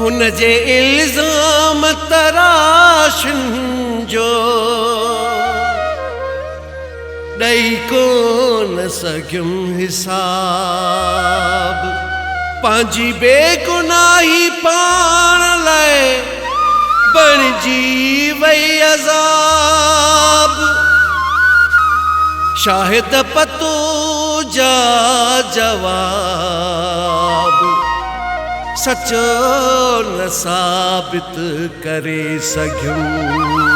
हुन जे इल्ज़ाम तराशुनि जो ॾेई कोन सघियुमि हिसाब। पंहिंजी बेगुनाही पाण लाइ बणिजी वई अज़ाब। शाहिद पतो जा जवाब सचो न साबित करे सघियुमि।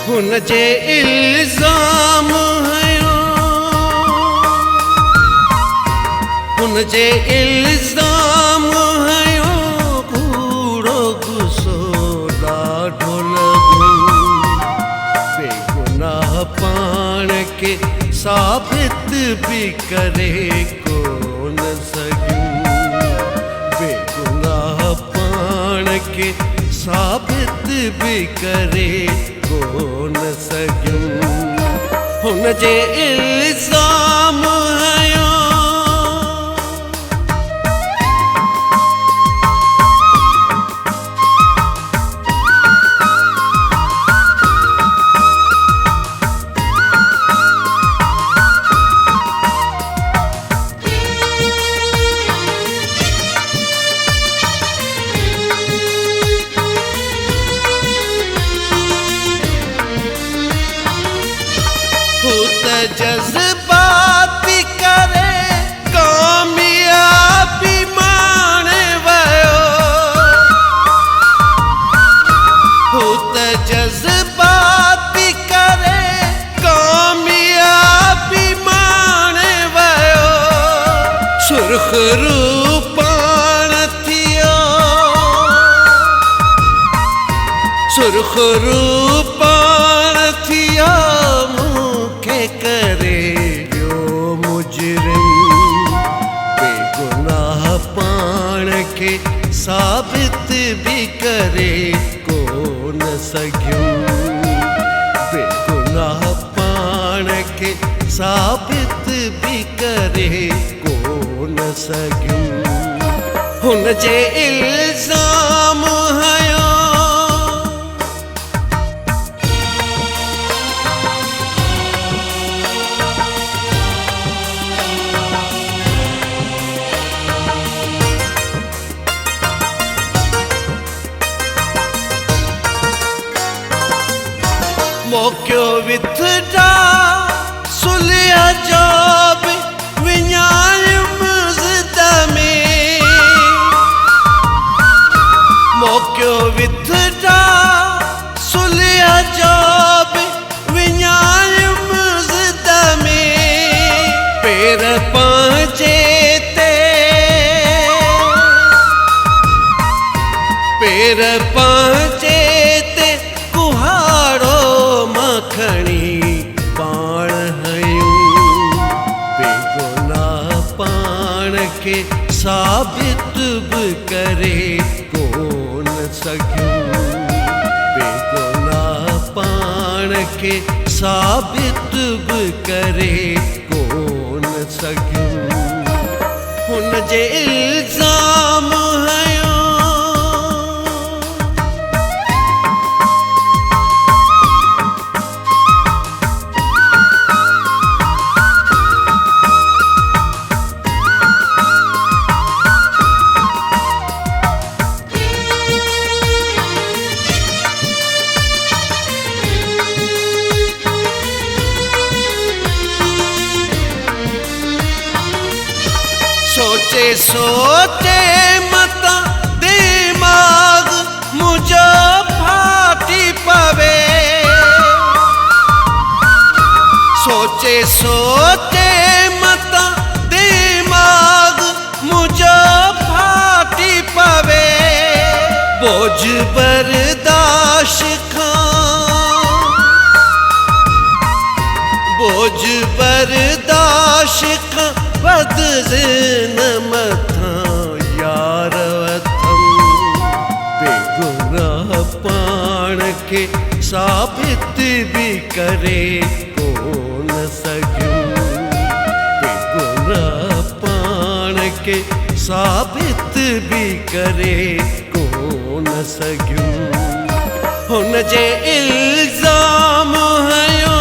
हुन जे इल्ज़ाम हयो, हुन जे इल्ज़ाम हयो कूड़ो गुस्सो ॾाढो लॻो। बेगुनाह पाण खे साबित बि करे कोन सघियूं। बेगुनाह पाण खे साबित बि करे कोन सघियूं। हुन जे इल्ज़ाम हयो, जज़्बाती करे कामयाबी माणे वयो। हू त जज़्बाती करे कामयाबी माणे वयो। सुर्ख़रू पाण थियो, सुर्ख़रू पाण थियो करे जो मुजरिम। बेगुनाह पाण खे साबित बि करे कोन सघियूं। बेगुनाह पाण खे साबित बि करे कोन सघियूं। हुन जे इल्ज़ाम हयो, मौक़ियो विथड़ा सुलिया जो बि विञायुमि ज़िद में। मौक़ियो विथड़ा सुलिया जो बि विञायुमि ज़िद में। पेर पंहिंजे ते, पेर पंहिंजे ते कुहाड़ो खणी पाण हयूं। बेगुनाह पाण खे साबित बि करे कोन सघियूं। बेगुनाह पाण खे साबित बि करे कोन सघियूं। हुन जे इल्ज़ाम हयो, सोचे सोचे मता दिमाग मुझो फाटी पवे। सोचे सोचे मता दिमाग मुझो फाटी पवे। बोझ बर्दाश्त खां, बोझ बर्दाश्त खां वध न मथां यार के साबित भी करे कोन सघियूं, बेगुनाह पाण के साबित भी करे कोन सघियूं। हुन जे इल्ज़ाम हयो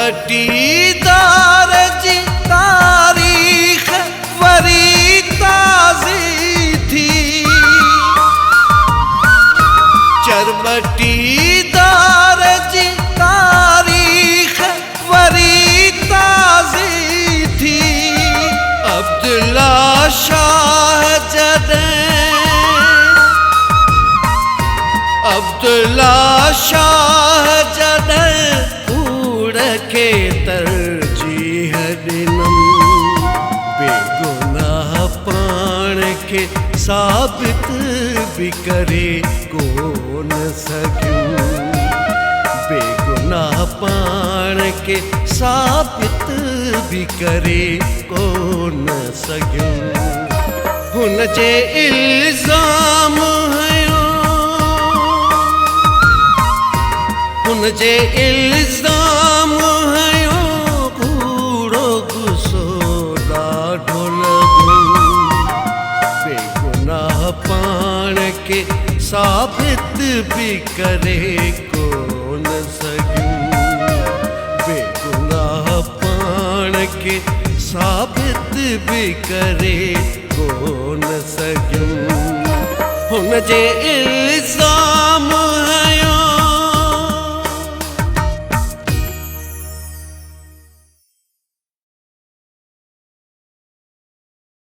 चरबटीदार जी तारीख़ वरी ताज़ी थी। चरबटीदार जी तारीख़ वरी ताज़ी थी। अब्दुल्ला शाह जॾहिं अब्दुल्ला शाह जॾहिं के तरजीह ॾिनम, बेगुनाह पाण के साबित भी करे कोन सघियूं, बेगुनाह पाण के साबित भी करे कोन सघियूं। हुन जे इल्ज़ाम हयो हुन जे इल्ज़ाम हयो कूड़ो गुस्सो ॾाढो लॻो, बेगुनाह पाण के साबित भी करे कोन सघियूं, बेगुनाह पाण के साबित भी करे कोन सघियूं। हुन जे इल्ज़ाम